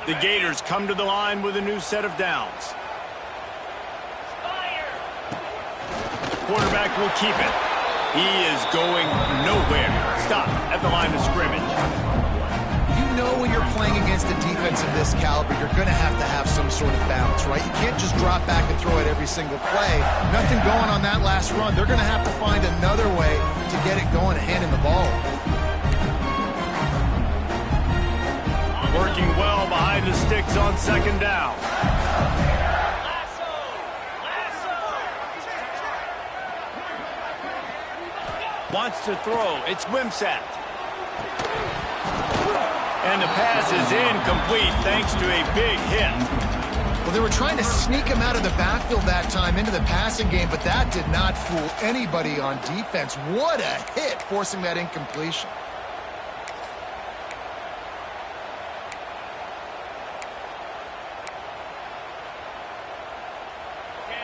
The Gators come to the line with a new set of downs. Quarterback will keep it. He is going nowhere. Stop at the line of scrimmage. You know when you're playing against a defense of this caliber, you're going to have some sort of balance, right? You can't just drop back and throw it every single play. Nothing going on that last run. They're going to have to find another way to get it going and handing the ball. Working well behind the sticks on second down. Wants to throw. It's Wimsatt. And the pass is incomplete thanks to a big hit. Well, they were trying to sneak him out of the backfield that time into the passing game, but that did not fool anybody on defense. What a hit, forcing that incompletion.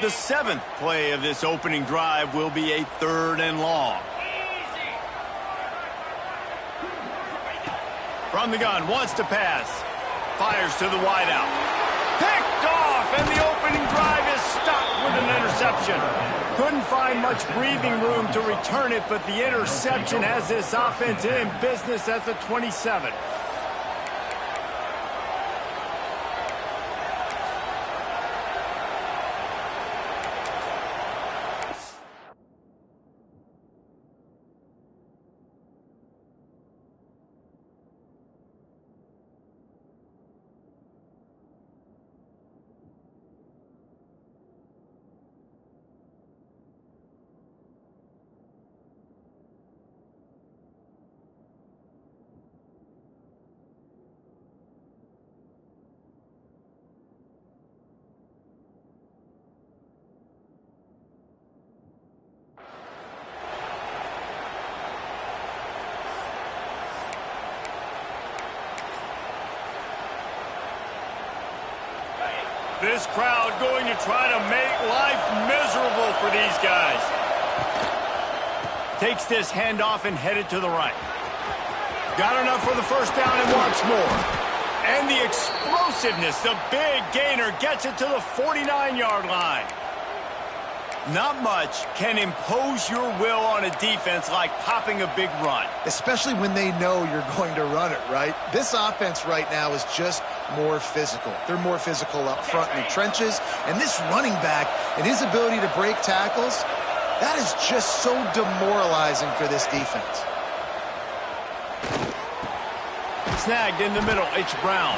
The 7th play of this opening drive will be a 3rd and long. From the gun, wants to pass. Fires to the wideout. Picked off, and the opening drive is stopped with an interception. Couldn't find much breathing room to return it, but the interception has this offense in business at the 27. This crowd going to try to make life miserable for these guys. Takes this handoff and headed to the right. Got enough for the first down and wants more. And the explosiveness, the big gainer gets it to the 49-yard line. Not much can impose your will on a defense like popping a big run. Especially when they know you're going to run it, right? This offense right now is just more physical. They're more physical up front in the trenches. And this running back and his ability to break tackles, that is just so demoralizing for this defense. Snagged in the middle, it's Brown.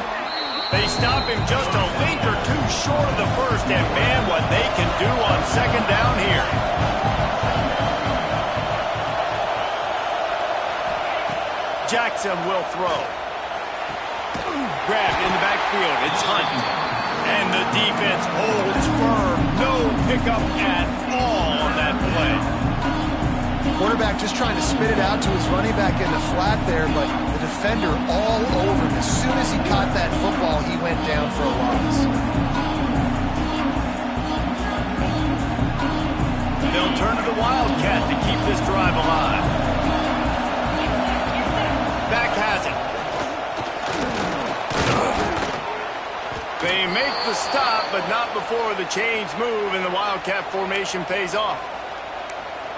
They stop him just a link or two short of the first, and man, what they can do on second down here. Jackson will throw. Grabbed in the backfield, it's Hunt. And the defense holds firm. No pickup at all on that play. Quarterback just trying to spit it out to his running back in the flat there, but the defender all over him. As soon as he caught that football, he went down for a loss. They'll turn to the Wildcat to keep this drive alive. Back has it. They make the stop, but not before the chains move and the Wildcat formation pays off.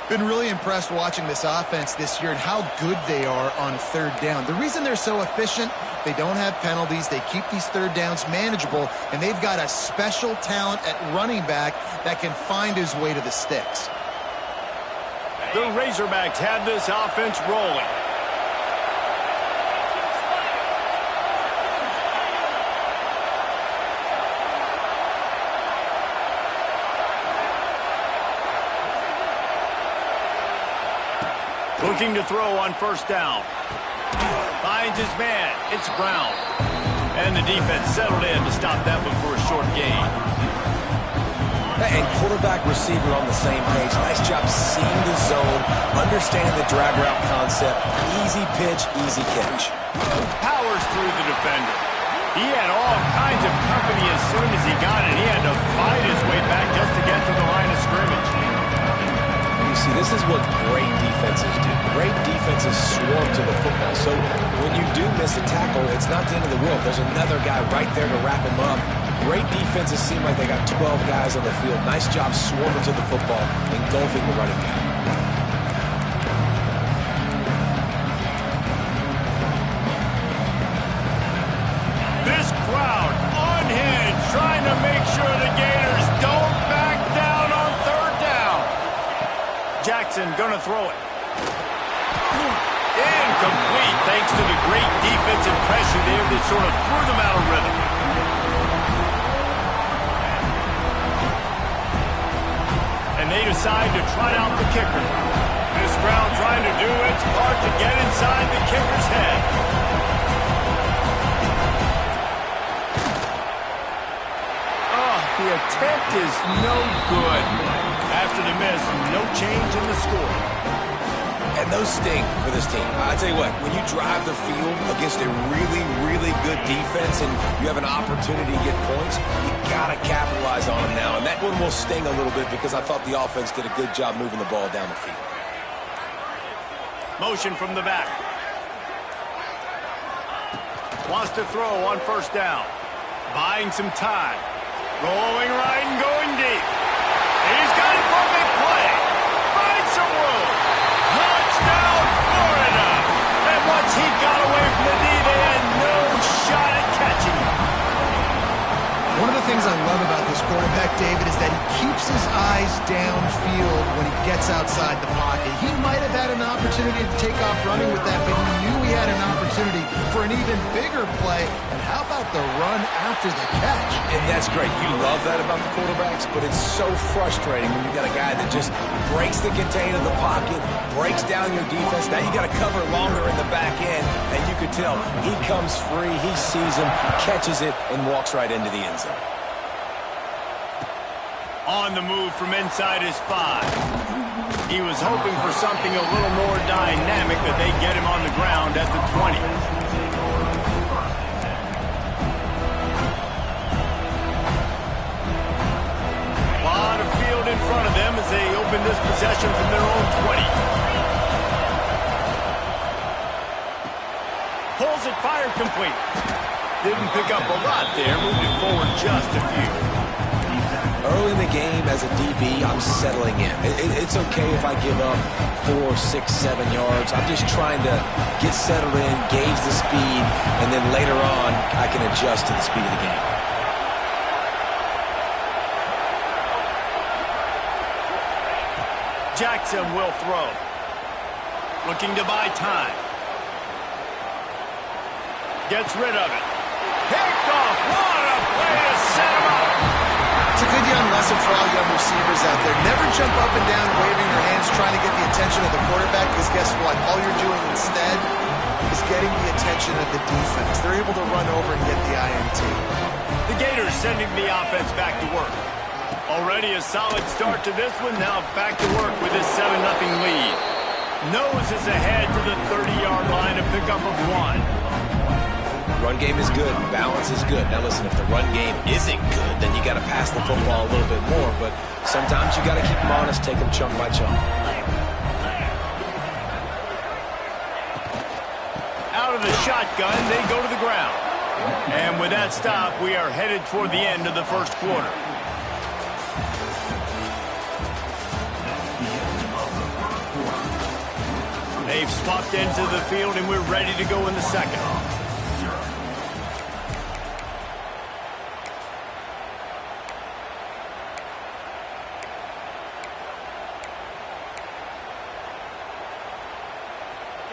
Been really impressed watching this offense this year and how good they are on third down. The reason they're so efficient, they don't have penalties. They keep these third downs manageable, and they've got a special talent at running back that can find his way to the sticks. The Razorbacks have this offense rolling. Looking to throw on first down. Finds his man. It's Brown. And the defense settled in to stop that one for a short gain. And quarterback receiver on the same page. Nice job seeing the zone, understanding the drag route concept. Easy pitch, easy catch. Powers through the defender. He had all kinds of company as soon as he got it. He had to fight his way back just to get to the line of scrimmage. He See, this is what great defenses do. Great defenses swarm to the football. So when you do miss a tackle, it's not the end of the world. There's another guy right there to wrap him up. Great defenses seem like they got 12 guys on the field. Nice job swarming to the football, engulfing the running back. This crowd unhinged, trying to make sure the Gators don't back down on third down. Jackson gonna throw it. Incomplete, thanks to the great defensive pressure there that sort of threw them out of rhythm. And they decide to trot out the kicker. This crowd trying to do its part to get inside the kicker's head. Oh, the attempt is no good. After the miss, no change in the score. And those sting for this team. I tell you what, when you drive the field against a really, really good defense and you have an opportunity to get points, you got to capitalize on them now. And that one will sting a little bit because I thought the offense did a good job moving the ball down the field. Motion from the back. Wants to throw on first down. Buying some time. Going right and going deep. He's got it for a big play. Finds some room. Touchdown, Florida! And once he got away from the knee, they had no shot at catching him. One of the things I love about this quarterback, David, is that he keeps his eyes downfield when he gets outside the pocket. He might have had an opportunity to take off running with that, but he knew he had an opportunity for an even bigger play. And how about the run after the catch? And that's great. You love that about the quarterbacks, but it's so frustrating when you got a guy that just breaks the contain of the pocket, breaks down your defense. Now you got to cover longer in the back end, and you could tell he comes free, he sees him, catches it, and walks right into the end zone. On the move from inside his 5. He was hoping for something a little more dynamic, but they get him on the ground at the 20. A lot of field in front of them as they open this possession from their own 20. Pulls it, fired complete. Didn't pick up a lot there, moved it forward just a few. Early in the game, as a DB, I'm settling in. It's okay if I give up 4, 6, 7 yards. I'm just trying to get settled in, gauge the speed, and then later on, I can adjust to the speed of the game. Jackson will throw. Looking to buy time. Gets rid of it. Picked off. What a play to set him up. It's a good young lesson for all young receivers out there. Never jump up and down waving your hands trying to get the attention of the quarterback, because guess what? All you're doing instead is getting the attention of the defense. They're able to run over and get the INT. The Gators sending the offense back to work. Already a solid start to this one. Now back to work with this 7-0 lead. Noses ahead to the 30-yard line, a pickup of 1. Run game is good. Balance is good. Now listen, if the run game isn't good, then you got to pass the football a little bit more. But sometimes you got to keep them honest, take them chunk by chunk. Out of the shotgun, they go to the ground. And with that stop, we are headed toward the end of the first quarter. They've swapped into the field, and we're ready to go in the second.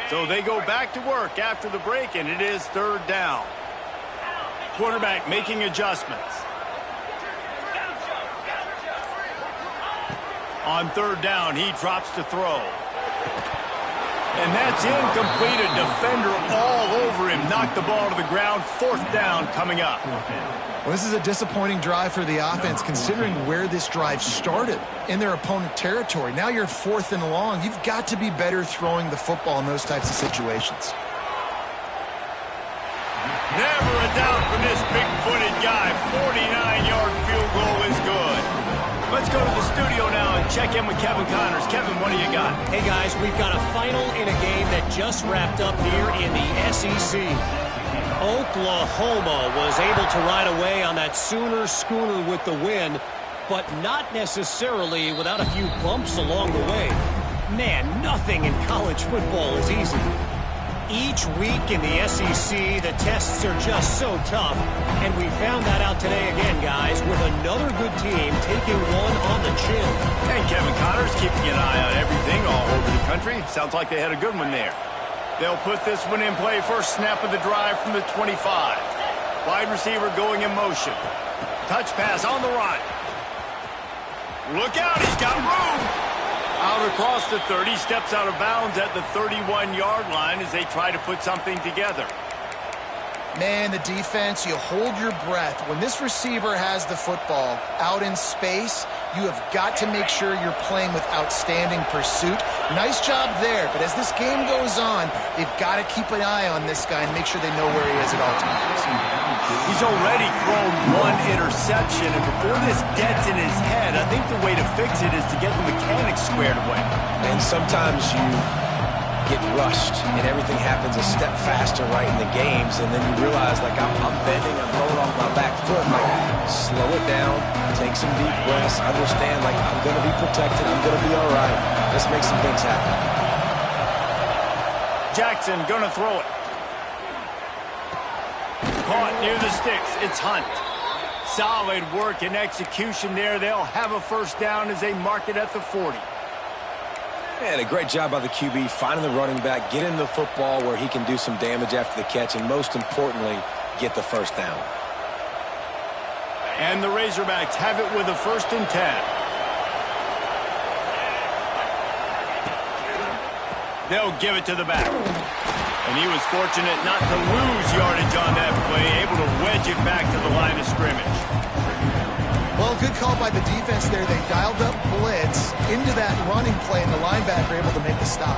So they go back to work after the break, and it is third down. Quarterback making adjustments. On third down, he drops to throw. And that's incomplete. A defender all over him. Knocked the ball to the ground. Fourth down coming up. Well, this is a disappointing drive for the offense, considering where this drive started, in their opponent territory. Now you're 4th and long. You've got to be better throwing the football in those types of situations. Never a doubt from this big-footed guy. 49-yard field goal is good. Let's go to the studio now and check check in with Kevin Connors. Kevin, what do you got? Hey, guys, we've got a final in a game that just wrapped up here in the SEC. Oklahoma was able to ride away on that Sooner schooner with the win, but not necessarily without a few bumps along the way. Man, nothing in college football is easy. Each week in the SEC, the tests are just so tough, and we found that out today again, guys, with another good team taking one on the chin. And Kevin Connors keeping an eye on everything all over the country. Sounds like they had a good one there. They'll put this one in play. First snap of the drive from the 25. Wide receiver going in motion. Touch pass on the run. Look out, he's got room. Out across the 30, steps out of bounds at the 31-yard line as they try to put something together. Man, the defense, you hold your breath. When this receiver has the football out in space, you have got to make sure you're playing with outstanding pursuit. Nice job there, but as this game goes on, they've got to keep an eye on this guy and make sure they know where he is at all times. He's already thrown one interception, and before this gets in his head, I think the way to fix it is to get the mechanics squared away. And sometimes you get rushed and everything happens a step faster right in the games, and then you realize, like, I'm bending, I'm going off my back foot. Like, slow it down, take some deep breaths, understand, like, I'm going to be protected, I'm going to be all right. Let's make some things happen. Jackson going to throw it. Caught near the sticks. It's Hunt. Solid work and execution there. They'll have a first down as they mark it at the 40. And a great job by the QB, finding the running back, getting the football where he can do some damage after the catch, and most importantly, get the first down. And the Razorbacks have it with a 1st and 10. They'll give it to the back. And he was fortunate not to lose yardage on that play, able to wedge it back to the line of scrimmage. Well, good call by the defense there. They dialed up blitz into that running play, and the linebacker able to make the stop.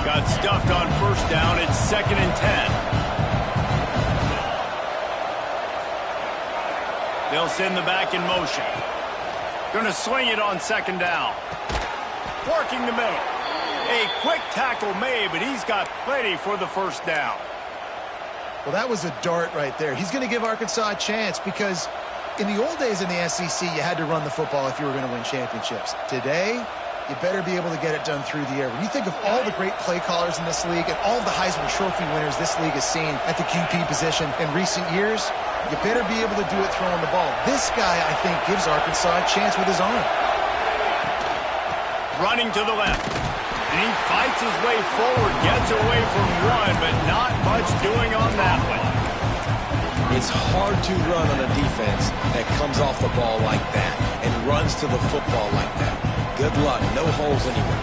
Got stuffed on first down. It's 2nd and 10. They'll send the back in motion. Going to swing it on 2nd down. Working the middle. A quick tackle made, but he's got plenty for the first down. Well, that was a dart right there. He's going to give Arkansas a chance because in the old days in the SEC, you had to run the football if you were going to win championships. Today, you better be able to get it done through the air. When you think of all the great play callers in this league and all of the Heisman Trophy winners this league has seen at the QB position in recent years, you better be able to do it throwing the ball. This guy, I think, gives Arkansas a chance with his arm. Running to the left. And he fights his way forward, gets away from one, but not much doing on that one. It's hard to run on a defense that comes off the ball like that and runs to the football like that. Good luck. No holes anywhere.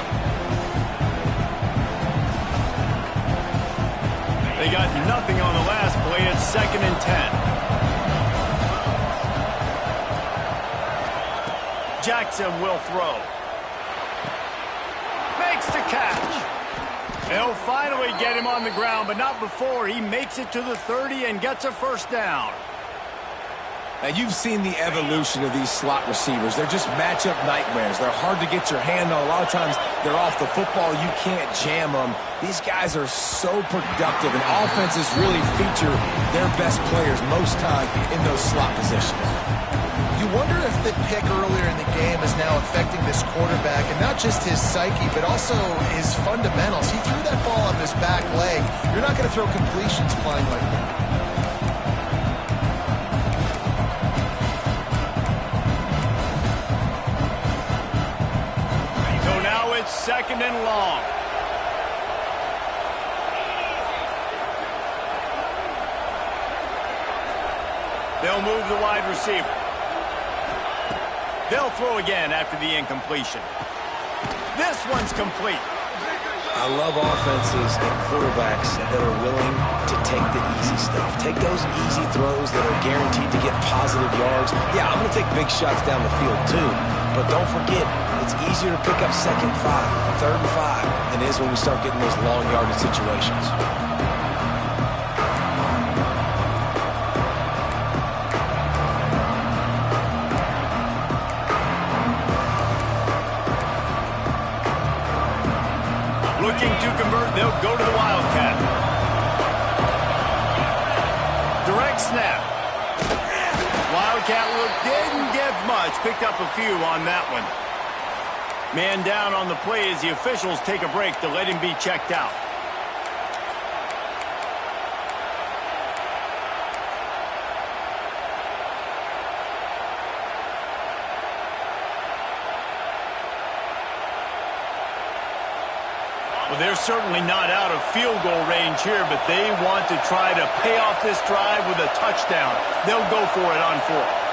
They got nothing on the last play. It's 2nd and 10. Jackson will throw. Makes the catch. They'll finally get him on the ground, but not before he makes it to the 30 and gets a first down. Now, you've seen the evolution of these slot receivers. They're just matchup nightmares. They're hard to get your hand on. A lot of times, they're off the football. You can't jam them. These guys are so productive, and offenses really feature their best players most time in those slot positions. You wonder if the pick earlier in the game is now affecting this quarterback, and not just his psyche, but also his fundamentals. He threw that ball off his back leg. You're not going to throw completions flying like that. So now it's 2nd and long. They'll move the wide receiver. They'll throw again after the incompletion. This one's complete. I love offenses and quarterbacks that are willing to take the easy stuff. Take those easy throws that are guaranteed to get positive yards. Yeah, I'm going to take big shots down the field too. But don't forget, it's easier to pick up 2nd and 5, 3rd and 5 than it is when we start getting those long yardage situations. Looking to convert, they'll go to the Wildcat. Direct snap. Wildcat look didn't get much. Picked up a few on that one. Man down on the play as the officials take a break to let him be checked out. Well, they're certainly not out of field goal range here, but they want to try to pay off this drive with a touchdown. They'll go for it on 4th.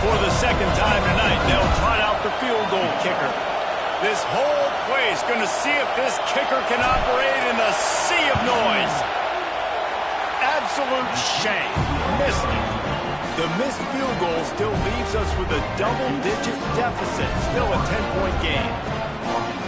For the second time tonight, they'll trot out the field goal kicker. This whole place going to see if this kicker can operate in a sea of noise. Absolute shame. Missed it. The missed field goal still leaves us with a double-digit deficit. Still a 10-point game.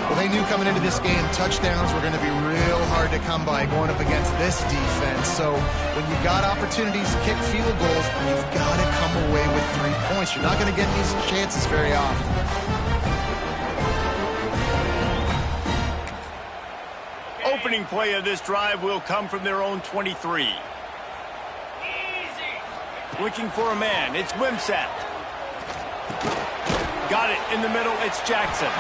Well, they knew coming into this game touchdowns were going to be real hard to come by going up against this defense. So when you got opportunities to kick field goals, you've got to come away with 3 points. You're not going to get these chances very often. Opening play of this drive will come from their own 23. Looking for a man. It's Wimsatt. Got it in the middle. It's Jackson.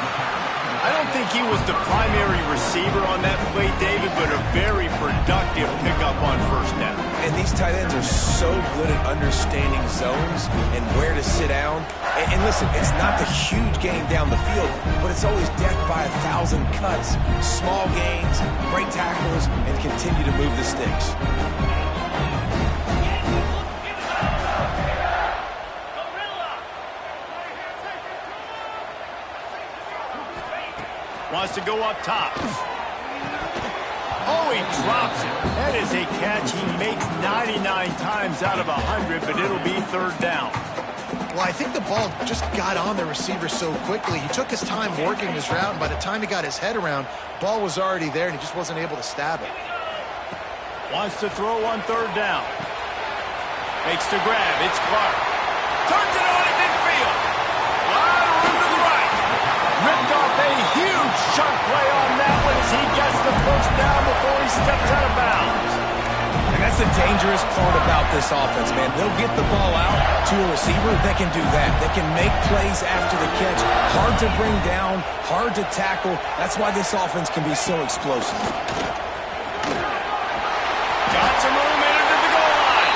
I don't think he was the primary receiver on that play, David, but a very productive pickup on first down. And these tight ends are so good at understanding zones and where to sit down. And listen, it's not the huge gain down the field, but it's always death by 1,000 cuts, small gains, break tackles, and continue to move the sticks. Wants to go up top. Oh, he drops it. That is a catch he makes 99 times out of 100, but it'll be 3rd down. Well, I think the ball just got on the receiver so quickly. He took his time working his route, and by the time he got his head around, ball was already there, and he just wasn't able to stab it. Wants to throw on 3rd down. Makes the grab. It's Clark. Turns it on at midfield. Lot of room to the right. Ripped off a huge chunk play on that one as he gets the first down before he steps out of bounds. And that's the dangerous part about this offense, man. They'll get the ball out to a receiver. They can do that. They can make plays after the catch. Hard to bring down, hard to tackle. That's why this offense can be so explosive. Got some room into the goal line.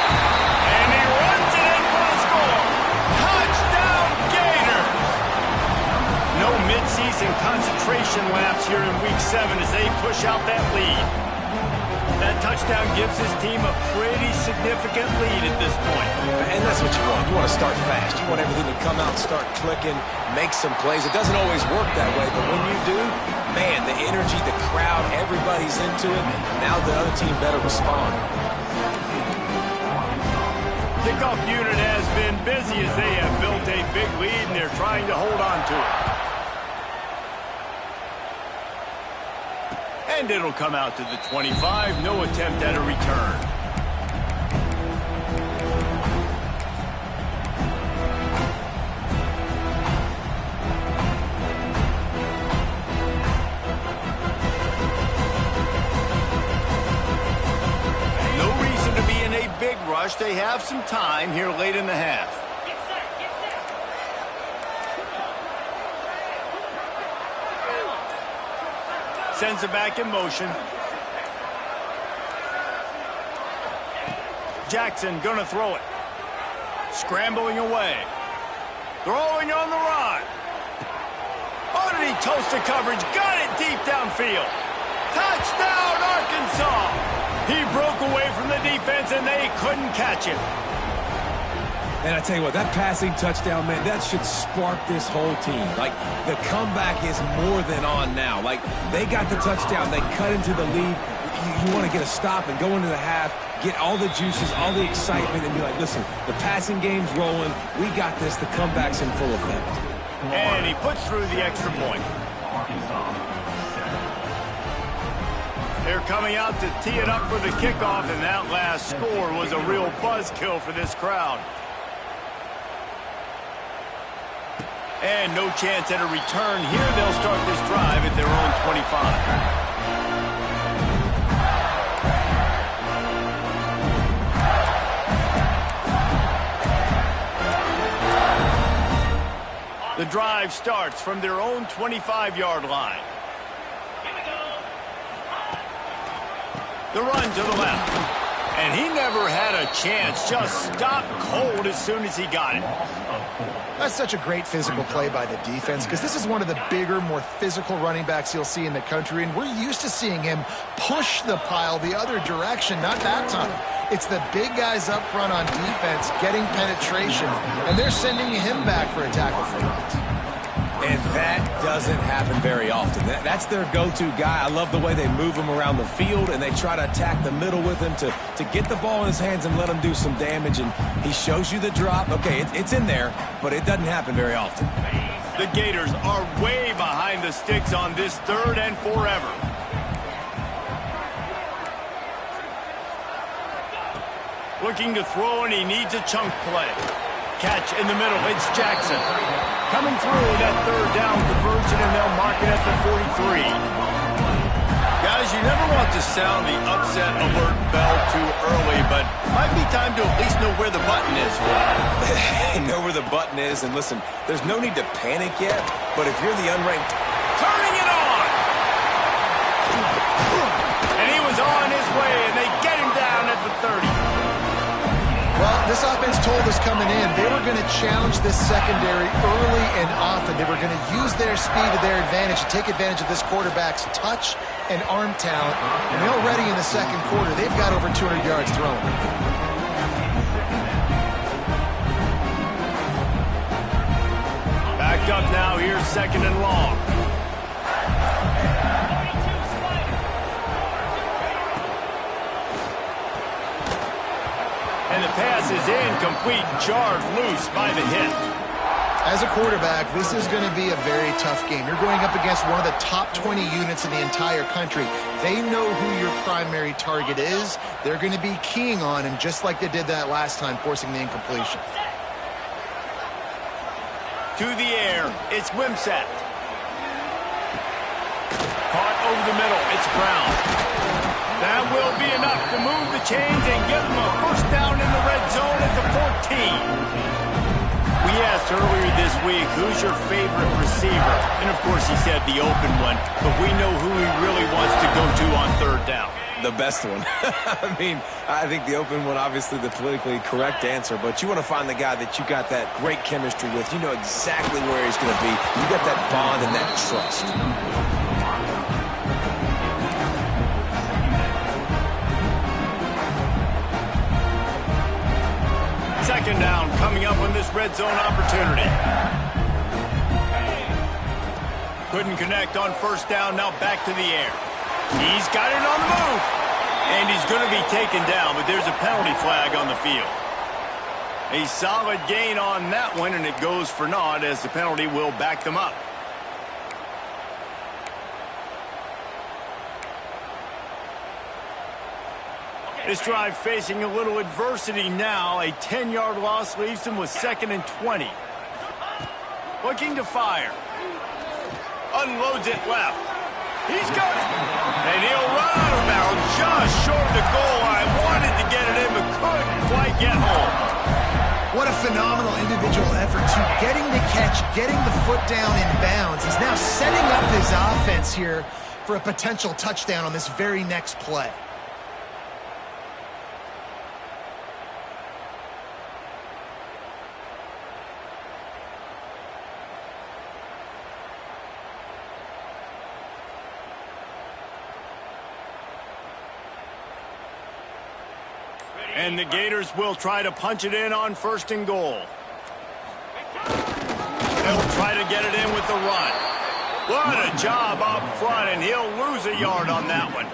And he runs it in for the score. Touchdown, Gator. No midseason concentration laps here in Week 7 as they push out that lead. That touchdown gives his team a pretty significant lead at this point. And that's what you want. You want to start fast. You want everything to come out and start clicking, make some plays. It doesn't always work that way, but when you do, man, the energy, the crowd, everybody's into it. Now the other team better respond. Kickoff unit has been busy as they have built a big lead, and they're trying to hold on to it. And it'll come out to the 25. No attempt at a return. No reason to be in a big rush. They have some time here late in the half. Sends it back in motion. Jackson gonna throw it. Scrambling away. Throwing on the run. Oh, did he toast the coverage? Got it deep downfield. Touchdown, Arkansas. He broke away from the defense and they couldn't catch him. And I tell you what, that passing touchdown, man, that should spark this whole team. Like, the comeback is more than on now. Like, they got the touchdown. They cut into the lead. you want to get a stop and go into the half, get all the juices, all the excitement, and be like, listen, the passing game's rolling. We got this. The comeback's in full effect. And he puts through the extra point. They're coming out to tee it up for the kickoff, and that last score was a real buzzkill for this crowd. And no chance at a return here. They'll start this drive at their own 25. The drive starts from their own 25-yard line. The run to the left. And he never had a chance. Just stopped cold as soon as he got it. That's such a great physical play by the defense, because this is one of the bigger, more physical running backs you'll see in the country, and we're used to seeing him push the pile the other direction. Not that time. It's the big guys up front on defense getting penetration, and they're sending him back for a tackle for loss. And that doesn't happen very often. That's their go-to guy. I love the way they move him around the field, and they try to attack the middle with him to get the ball in his hands and let him do some damage. And he shows you the drop. Okay, it's in there, but it doesn't happen very often. The Gators are way behind the sticks on this third and forever. Looking to throw, and he needs a chunk play. Catch in the middle. It's Jackson. Coming through that third down conversion, and they'll mark it at the 43. Guys, you never want to sound the upset alert bell too early, but might be time to at least know where the button is. Know where the button is, and listen, there's no need to panic yet, but if you're the unranked... Turning it on! And he was on his way, and they get him down at the 30. Well, this offense told us coming in they were going to challenge this secondary early and often. They were going to use their speed to their advantage and take advantage of this quarterback's touch and arm talent. And already in the second quarter, they've got over 200 yards thrown. Backed up now. Here's second and long. And the pass is incomplete, jarred loose by the hit. As a quarterback, this is going to be a very tough game. You're going up against one of the top 20 units in the entire country. They know who your primary target is. They're going to be keying on him, just like they did that last time, forcing the incompletion. To the air, it's Wimsatt. Caught over the middle, it's Brown. That will be enough to move the chains and give them a first down in the red zone at the 14. We asked earlier this week, who's your favorite receiver? And, of course, he said the open one, but we know who he really wants to go to on third down. The best one. I mean, I think the open one, obviously the politically correct answer, but you want to find the guy that you got that great chemistry with. You know exactly where he's going to be. You got that bond and that trust. Second down coming up on this red zone opportunity. Couldn't connect on first down, now back to the air. He's got it on the move. And he's going to be taken down, but there's a penalty flag on the field. A solid gain on that one, and it goes for naught as the penalty will back them up. This drive facing a little adversity now. A 10-yard loss leaves them with 2nd and 20. Looking to fire. Unloads it left. He's got it. And he'll run out of bounds just short of the goal line. Wanted to get it in, but couldn't quite get home. What a phenomenal individual effort to getting the catch, getting the foot down in bounds. He's now setting up his offense here for a potential touchdown on this very next play. And the Gators will try to punch it in on 1st and goal. They'll try to get it in with the run. What a job up front, and he'll lose a yard on that one.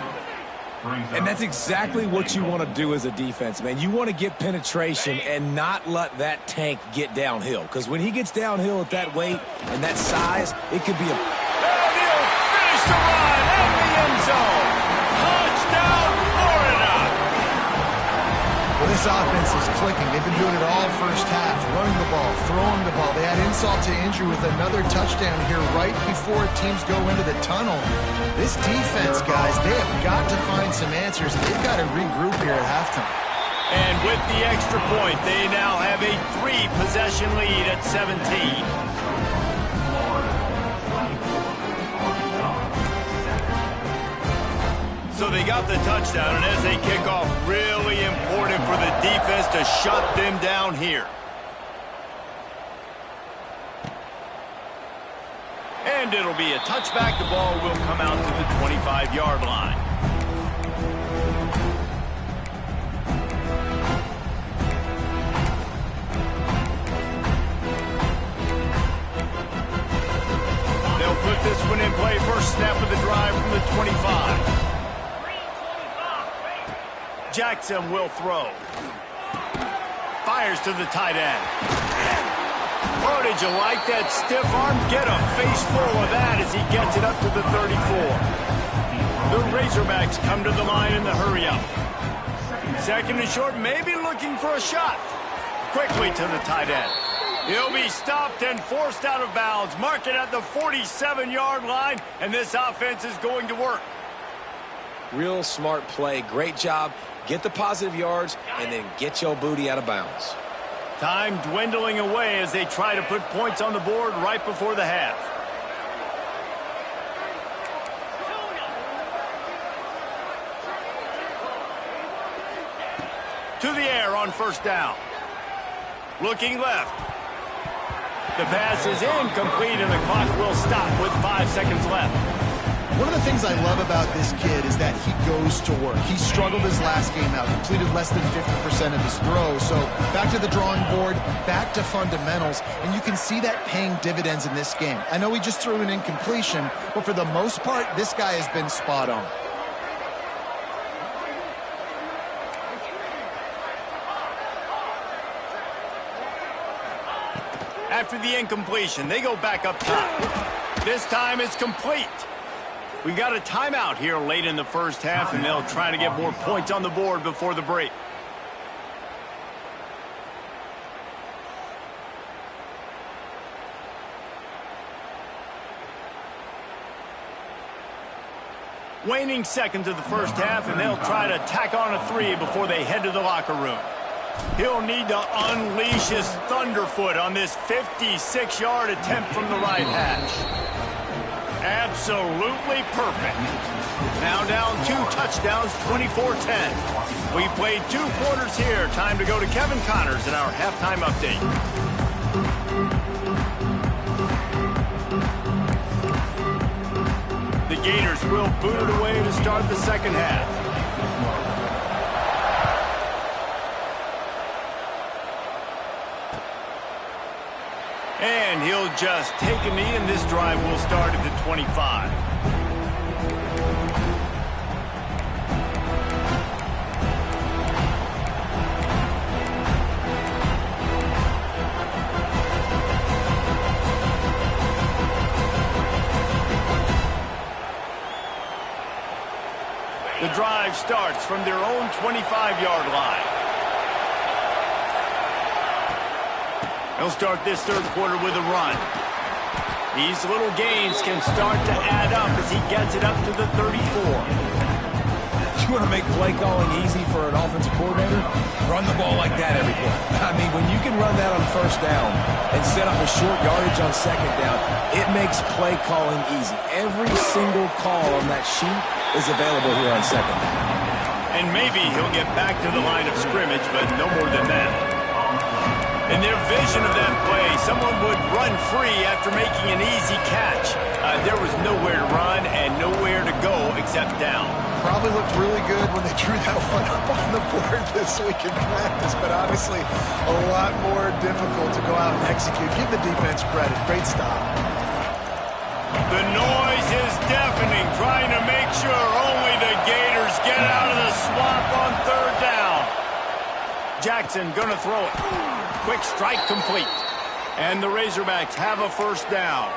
And that's exactly what you want to do as a defense, man. You want to get penetration and not let that tank get downhill. Because when he gets downhill at that weight and that size, it could be a... And he'll finish the run at the end zone. Touchdown, Florida! Well, this offense is clicking. They've been doing it all first half, running the ball, throwing the ball. They had insult to injury with another touchdown here right before teams go into the tunnel. This defense, guys, they have got to find some answers. They've got to regroup here at halftime. And with the extra point, they now have a 3-possession lead at 17. So they got the touchdown, and as they kick off, really important for the defense to shut them down here. And it'll be a touchback. The ball will come out to the 25-yard line. They'll put this one in play. First snap of the drive from the 25. Jackson will throw. Fires to the tight end. Oh, did you like that stiff arm? Get a face full of that as he gets it up to the 34. The Razorbacks come to the line in the hurry-up. Second and short, maybe looking for a shot. Quickly to the tight end. He'll be stopped and forced out of bounds. Mark it at the 47-yard line, and this offense is going to work. Real smart play. Great job. Get the positive yards, and then get your booty out of bounds. Time dwindling away as they try to put points on the board right before the half. To the air on first down. Looking left. The pass is incomplete, and the clock will stop with 5 seconds left. One of the things I love about this kid is that he goes to work. He struggled his last game out, completed less than 50% of his throws. So back to the drawing board, back to fundamentals, and you can see that paying dividends in this game. I know he just threw an incompletion, but for the most part, this guy has been spot on. After the incompletion, they go back up top. This time it's complete. We got a timeout here late in the first half, and they'll try to get more points on the board before the break. Waning seconds of the first half, and they'll try to tack on a 3 before they head to the locker room. He'll need to unleash his thunderfoot on this 56-yard attempt from the right hash. Absolutely perfect. Now down 2 touchdowns, 24-10. We played 2 quarters here. Time to go to Kevin Connors in our halftime update. The Gators will boot it away to start the second half. And he'll just take a knee, and this drive will start at the 25. The drive starts from their own 25-yard line. He'll start this third quarter with a run. These little gains can start to add up as he gets it up to the 34. You want to make play calling easy for an offensive coordinator? Run the ball like that every play. I mean, when you can run that on first down and set up a short yardage on second down, it makes play calling easy. Every single call on that sheet is available here on second down. And maybe he'll get back to the line of scrimmage, but no more than that. In their vision of that play, someone would run free after making an easy catch. There was nowhere to run and nowhere to go except down. Probably looked really good when they drew that one up on the board this week in practice, but obviously a lot more difficult to go out and execute. Give the defense credit. Great stop. The noise is deafening, trying to make sure only the Gators get out Jackson gonna throw it. Quick strike complete. And the Razorbacks have a first down.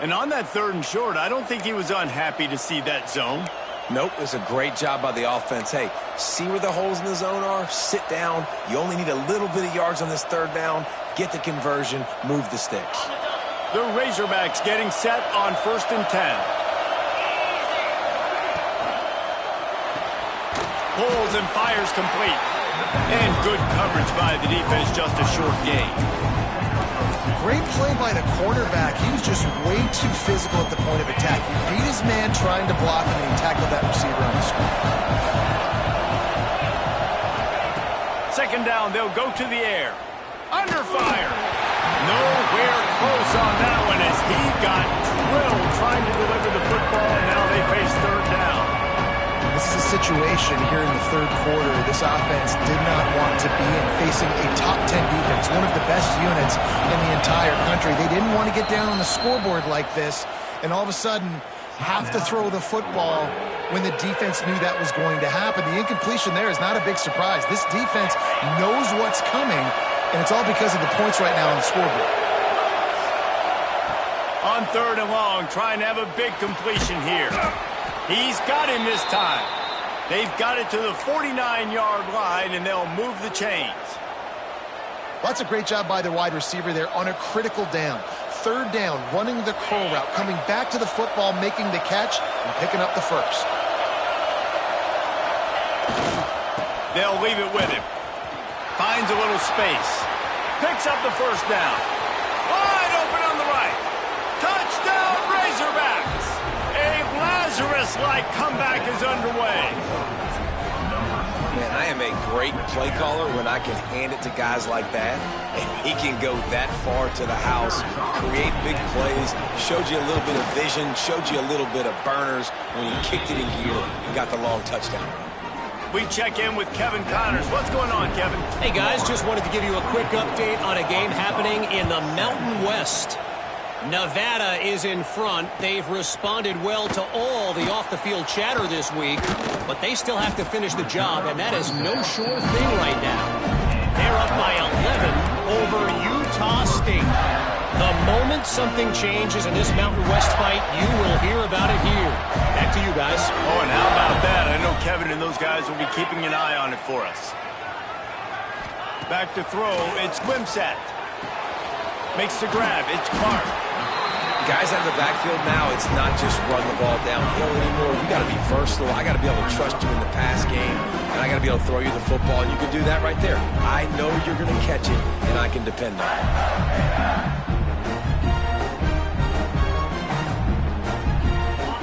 And on that 3rd and short, I don't think he was unhappy to see that zone. Nope, it was a great job by the offense. Hey, see where the holes in the zone are? Sit down. You only need a little bit of yards on this 3rd down. Get the conversion. Move the sticks. The Razorbacks getting set on 1st and 10. Pulls and fires complete. And good coverage by the defense, just a short gain. Great play by the cornerback. He was just way too physical at the point of attack. He beat his man trying to block him, and he tackled that receiver on the screen. 2nd down, they'll go to the air. Under fire. Nowhere close on that one as he got drilled trying to deliver the football, and now they face 3rd down. This is a situation here in the 3rd quarter this offense did not want to be in, facing a top 10 defense, one of the best units in the entire country. They didn't want to get down on the scoreboard like this, and all of a sudden have to throw the football when the defense knew that was going to happen. The incompletion there is not a big surprise. This defense knows what's coming, and it's all because of the points right now on the scoreboard. On 3rd and long, trying to have a big completion here. He's got him this time. They've got it to the 49-yard line, and they'll move the chains. Well, that's a great job by the wide receiver there on a critical down. 3rd down, running the curl route, coming back to the football, making the catch, and picking up the first. They'll leave it with him. Finds a little space. Picks up the first down. Wide open on the right. Touchdown, Razorbacks! A Lazarus-like comeback is underway. Man, I am a great play caller when I can hand it to guys like that, and he can go that far to the house, create big plays, showed you a little bit of vision, showed you a little bit of burners when he kicked it in gear and got the long touchdown. We check in with Kevin Connors. What's going on, Kevin? Hey, guys, just wanted to give you a quick update on a game happening in the Mountain West. Nevada is in front. They've responded well to all the off-the-field chatter this week, but they still have to finish the job, and that is no sure thing right now. They're up by 11 over Utah State. The moment something changes in this Mountain West fight, you will hear about it here. Back to you guys. Oh, and how about that? I know Kevin and those guys will be keeping an eye on it for us. Back to throw. It's Wimsatt. Makes the grab. It's Clark. Guys out of the backfield now, it's not just run the ball downhill anymore. You got to be versatile. I got to be able to trust you in the pass game, and I got to be able to throw you the football, and you can do that right there. I know you're going to catch it, and I can depend on it.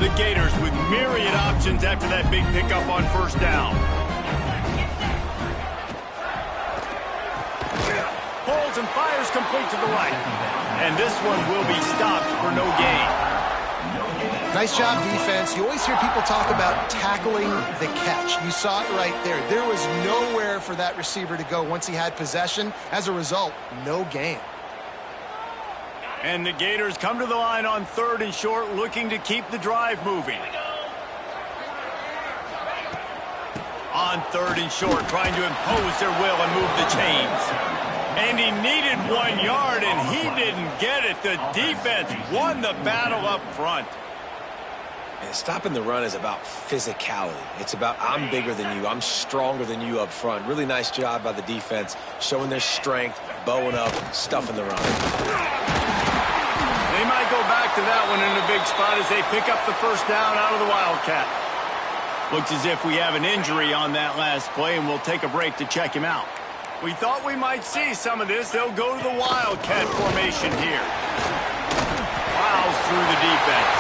The Gators with myriad options after that big pickup on 1st down. Pulls and fires complete to the right. And this one will be stopped for no gain. Nice job, defense. You always hear people talk about tackling the catch. You saw it right there. There was nowhere for that receiver to go once he had possession. As a result, no gain. And the Gators come to the line on 3rd and short, looking to keep the drive moving. On 3rd and short, trying to impose their will and move the chains. And he needed 1 yard, and he didn't get it. The defense won the battle up front. And stopping the run is about physicality. It's about I'm bigger than you. I'm stronger than you up front. Really nice job by the defense, showing their strength, bowing up, stuffing the run. They might go back to that one in a big spot as they pick up the first down out of the Wildcat. Looks as if we have an injury on that last play, and we'll take a break to check him out. We thought we might see some of this. They'll go to the Wildcat formation here. Plows through the defense.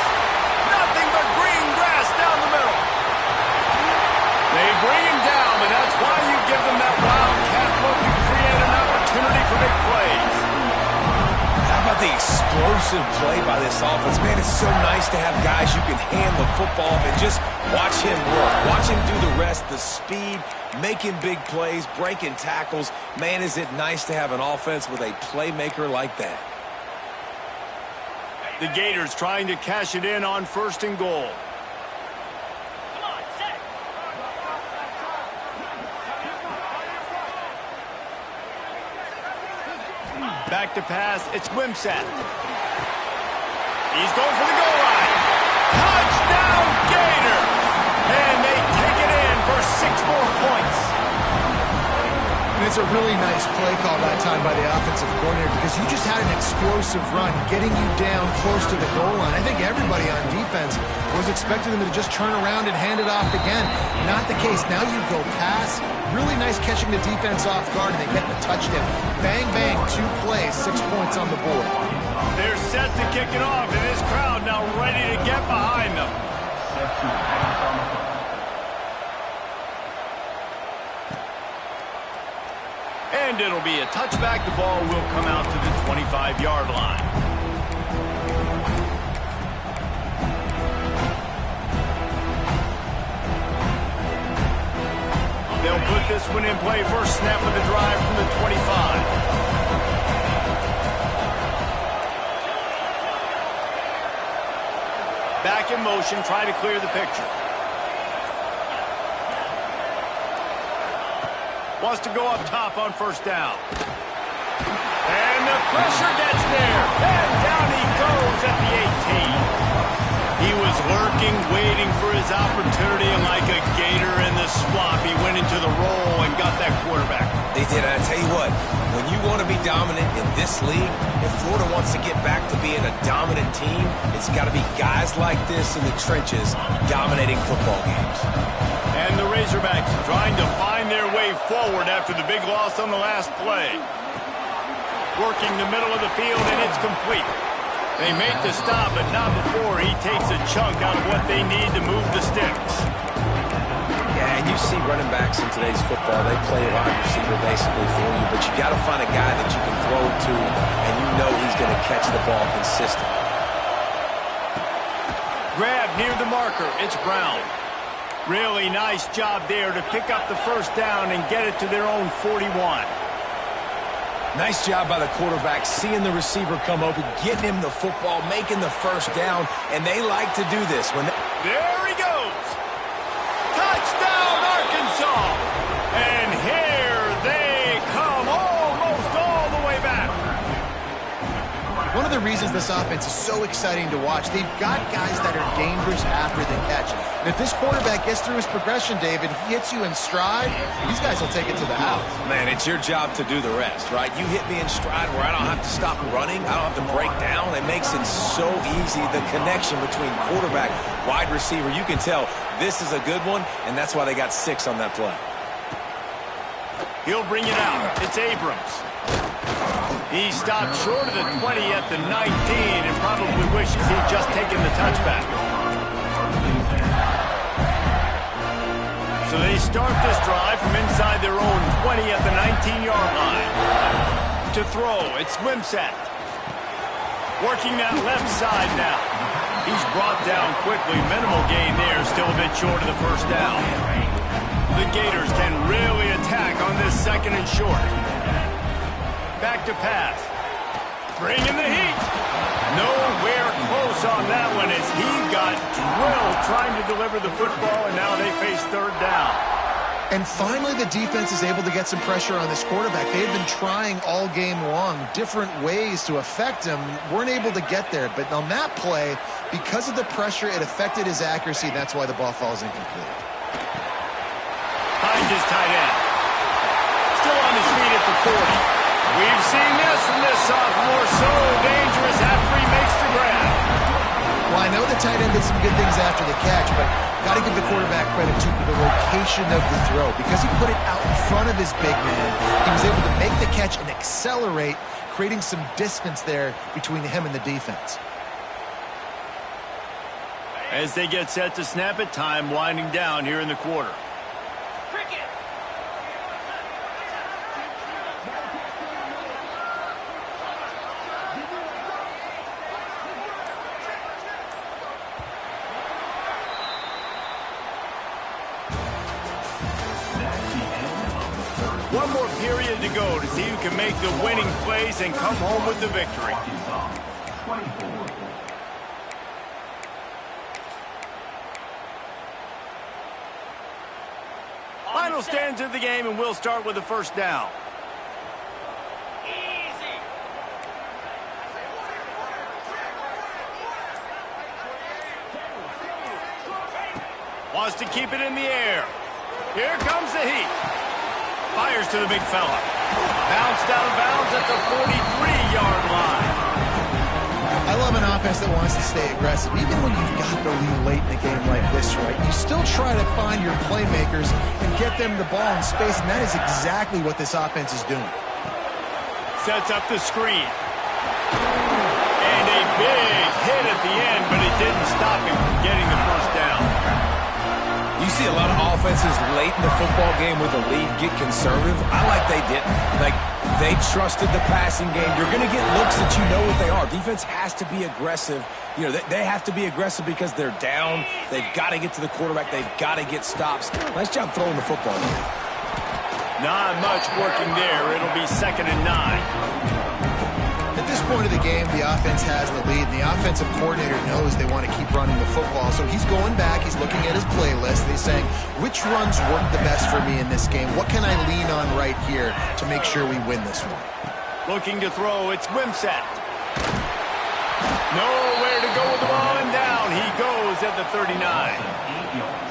Nothing but green grass down the middle. They bring him down, but that's why you give them that Wildcat look to create an opportunity for big plays. How about the explosive play by this offense? Man, it's so nice to have guys you can hand the football and just watch him work. Watch him do the rest, the speed, making big plays, breaking tackles. Man, is it nice to have an offense with a playmaker like that. The Gators trying to cash it in on 1st and goal. Back to pass. It's Wimsatt. He's going for the goal line. Touchdown, Gator! And they take it in for 6 more points. And it's a really nice play call that time by the offensive coordinator because you just had an explosive run getting you down close to the goal line. I think everybody on defense was expecting them to just turn around and hand it off again. Not the case. Now you go pass. Really nice catching the defense off guard, and they get the touchdown. Bang, bang, 2 plays, 6 points on the board. They're set to kick it off, and this crowd now ready to get behind them. And it'll be a touchback. The ball will come out to the 25-yard line. They'll put this one in play. First snap of the drive from the 25. Back in motion, try to clear the picture. Wants to go up top on first down. And the pressure gets there. And down he goes at the 18. He was lurking, waiting for his opportunity, and like a gator in the swamp, he went into the roll and got that quarterback. They did, and I tell you what, when you want to be dominant in this league, if Florida wants to get back to being a dominant team, it's got to be guys like this in the trenches dominating football games. And the Razorbacks trying to find their way forward after the big loss on the last play. Working the middle of the field, and it's complete. They make the stop, but not before he takes a chunk out of what they need to move the sticks. Yeah, and you see running backs in today's football, they play wide receiver basically for you, but you got to find a guy that you can throw it to, and you know he's going to catch the ball consistently. Grab near the marker. It's Brown. Really nice job there to pick up the first down and get it to their own 41. Nice job by the quarterback, seeing the receiver come open, getting him the football, making the first down, and they like to do this. There he goes! Touchdown, Arkansas! And here they come, almost all the way back. One of the reasons this offense is so exciting to watch, they've got guys that are dangerous after the catch. And if this quarterback gets through his progression, David, he hits you in stride, these guys will take it to the house. Man, it's your job to do the rest, right? You hit me in stride where I don't have to stop running, I don't have to break down. It makes it so easy, the connection between quarterback, wide receiver. You can tell this is a good one, and that's why they got 6 on that play. He'll bring it out. It's Abrams. He stopped short of the 20 at the 19 and probably wishes he'd just taken the touchback. So they start this drive from inside their own 20 at the 19-yard line. To throw, it's Wimsatt. Working that left side now. He's brought down quickly. Minimal gain there, still a bit short of the first down. The Gators can really attack on this 2nd and short. Back to pass. Bringing the heat. Nowhere close on that one as he got drilled trying to deliver the football, and now they face 3rd down. And finally, the defense is able to get some pressure on this quarterback. They had been trying all game long, different ways to affect him, weren't able to get there. But on that play, because of the pressure, it affected his accuracy, and that's why the ball falls incomplete. Finds his tight end. Still on his feet at the 40. We've seen this from this sophomore, so dangerous after he makes the grab. Well, I know the tight end did some good things after the catch, but got to give the quarterback credit, too, for the location of the throw. Because he put it out in front of his big man, he was able to make the catch and accelerate, creating some distance there between him and the defense. As they get set to snap it, time winding down here in the quarter. One more period to go to see who can make the winning plays and come home with the victory. Final stands of the game, and we'll start with the first down. Wants to keep it in the air. Here comes the heat. Fires to the big fella. Bounced out of bounds at the 43-yard line. I love an offense that wants to stay aggressive. Even when you've got the lead late in a game like this, right, you still try to find your playmakers and get them the ball in space, and that is exactly what this offense is doing. Sets up the screen. And a big hit at the end, but it didn't stop him from getting the first down. You see a lot of offenses late in the football game with a lead get conservative. I like they didn't. Like, they trusted the passing game. You're going to get looks that you know what they are. Defense has to be aggressive. You know, they have to be aggressive because they're down. They've got to get to the quarterback. They've got to get stops. Nice job throwing the football. Not much working there. It'll be 2nd and 9. At this point of the game, the offense has the lead, and the offensive coordinator knows they want to keep running the football. So he's going back, he's looking at his playlist, and he's saying, which runs work the best for me in this game? What can I lean on right here to make sure we win this one? Looking to throw, it's Wimsatt. Nowhere to go with the ball, and down he goes at the 39.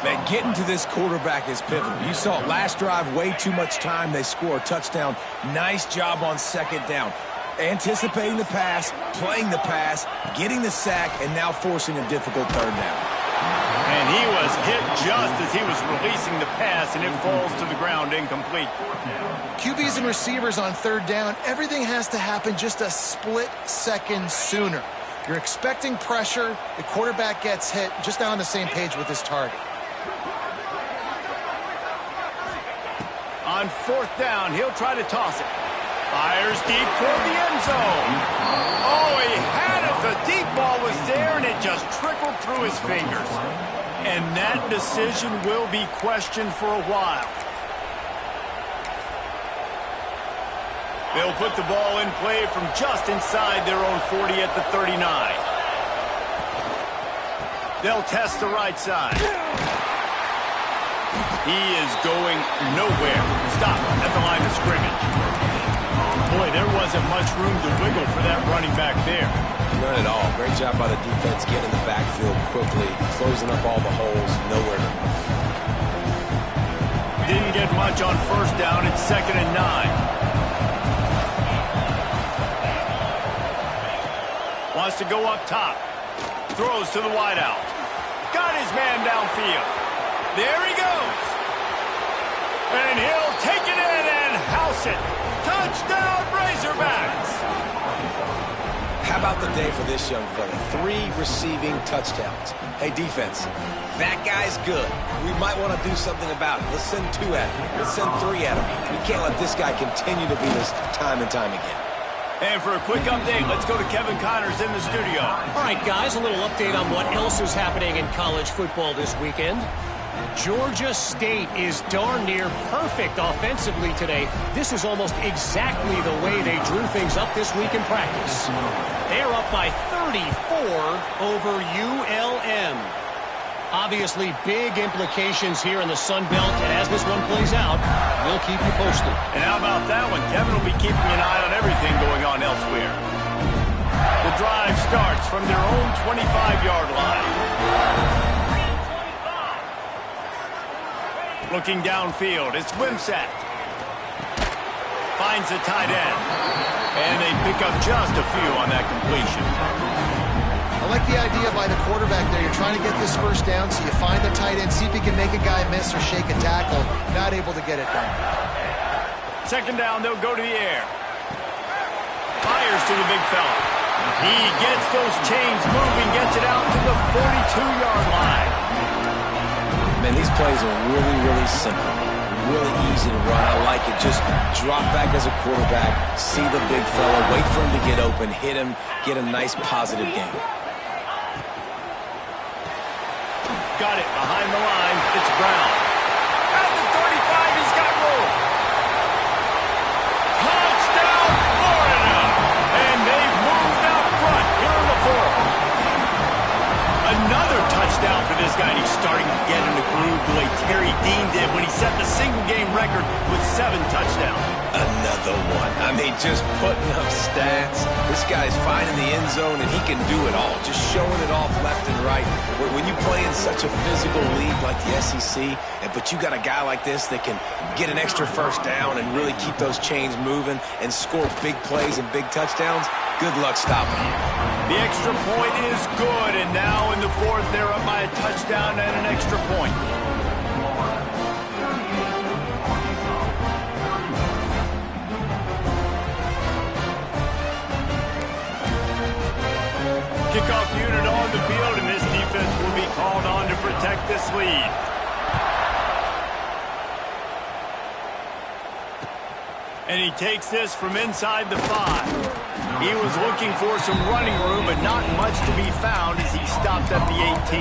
Man, getting to this quarterback is pivotal. You saw it last drive, way too much time. They score a touchdown. Nice job on 2nd down. Anticipating the pass, playing the pass, getting the sack, and now forcing a difficult 3rd down. And he was hit just as he was releasing the pass, and it falls to the ground incomplete. QBs and receivers on 3rd down, everything has to happen just a split second sooner. You're expecting pressure, the quarterback gets hit, just not on the same page with his target. On 4th down, he'll try to toss it. Fires deep toward the end zone. Oh, he had it. The deep ball was there, and it just trickled through his fingers. And that decision will be questioned for a while. They'll put the ball in play from just inside their own 40 at the 39. They'll test the right side. He is going nowhere. Stop at the line of scrimmage. Boy, there wasn't much room to wiggle for that running back there. None at all. Great job by the defense getting in the backfield quickly, closing up all the holes, nowhere to go. Didn't get much on 1st down. It's 2nd and 9. Wants to go up top. Throws to the wideout. Got his man downfield. There he goes. And he'll take it in and house it. Touchdown, Razorbacks! How about the day for this young fella? 3 receiving touchdowns. Hey, defense, that guy's good. We might want to do something about it. Let's send 2 at him. Let's send 3 at him. We can't let this guy continue to beat us time and time again. And for a quick update, let's go to Kevin Connors in the studio. All right, guys, a little update on what else is happening in college football this weekend. Georgia State is darn near perfect offensively today. This is almost exactly the way they drew things up this week in practice. They're up by 34 over ULM. Obviously, big implications here in the Sun Belt, and as this one plays out, we'll keep you posted. And how about that one? Kevin will be keeping an eye on everything going on elsewhere. The drive starts from their own 25-yard line. Looking downfield, it's Wimsatt. Finds the tight end. And they pick up just a few on that completion. I like the idea by the quarterback there. You're trying to get this 1st down, so you find the tight end, see if he can make a guy miss or shake a tackle. Not able to get it done. 2nd down, they'll go to the air. Fires to the big fella. He gets those chains moving, gets it out to the 42-yard line. Man, these plays are really, really simple. Really easy to run. I like it. Just drop back as a quarterback, see the big fella, wait for him to get open, hit him, get a nice positive game. Got it behind the line. It's Brown. At the 35, he's got room. Touchdown, Florida! And they've moved out front here in the 4th. Another touchdown for this guy, and he's starting to get in the groove the way Terry Dean did when he set the single-game record with touchdowns. Another one. I mean, just putting up stats. This guy's finding the end zone, and he can do it all. Just showing it off left and right. When you play in such a physical league like the SEC, but you got a guy like this that can get an extra first down and really keep those chains moving and score big plays and big touchdowns, good luck stopping him. The extra point is good, and now in the fourth, they're up by a touchdown and an extra point. Kickoff unit on the field, and this defense will be called on to protect this lead. And he takes this from inside the 5. He was looking for some running room, but not much to be found as he stopped at the 18.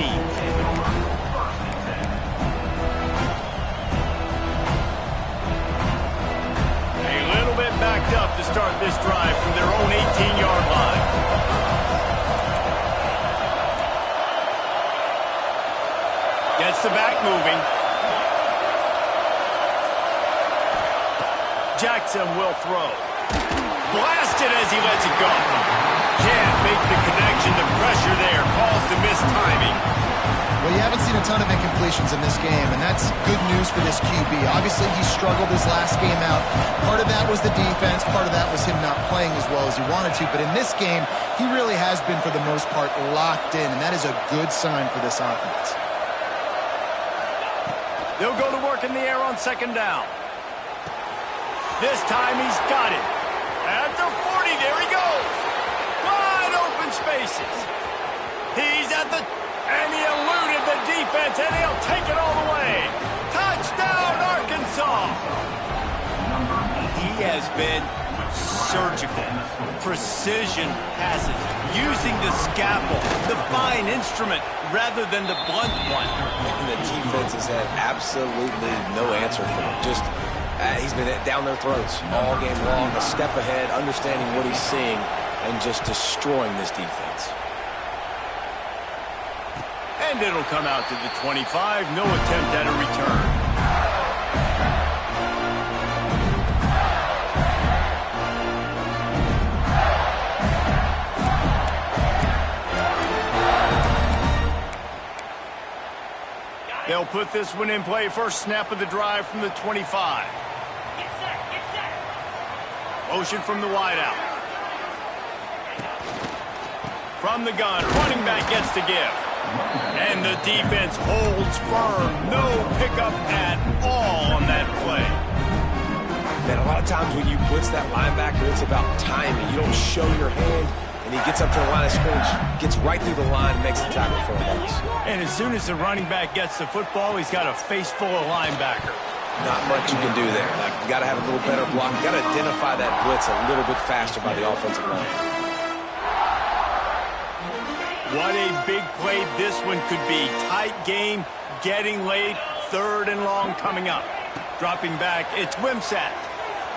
A little bit backed up to start this drive from their own 18-yard line. Gets the back moving. Jackson will throw. Blasted as he lets it go. Can't make the connection. The pressure there caused the missed timing. Well, you haven't seen a ton of incompletions in this game, and that's good news for this QB. Obviously, he struggled his last game out. Part of that was the defense. Part of that was him not playing as well as he wanted to. But in this game, he really has been, for the most part, locked in, and that is a good sign for this offense. They'll go to work in the air on second down. This time he's got it. At the 40, there he goes. Wide open spaces. He's at the... And he eluded the defense, and he'll take it all the way. Touchdown, Arkansas. He has been surgical. Precision passes. Using the scalpel, the fine instrument, rather than the blunt one. And the defense has had absolutely no answer for him. Just... he's been down their throats all game long, a step ahead, understanding what he's seeing, and just destroying this defense. And it'll come out to the 25. No attempt at a return. They'll put this one in play. First snap of the drive from the 25. Motion from the wideout. From the gun, running back gets to give. And the defense holds firm. No pickup at all on that play. Man, a lot of times when you blitz that linebacker, it's about timing. You don't show your hand, and he gets up to the line of scrimmage, gets right through the line, and makes the tackle for a loss. And as soon as the running back gets the football, he's got a face full of linebackers. Not much you can do there. Like, you got to have a little better block. You got to identify that blitz a little bit faster by the offensive line. What a big play this one could be. Tight game, getting late, third and long coming up. Dropping back, it's Wimsatt.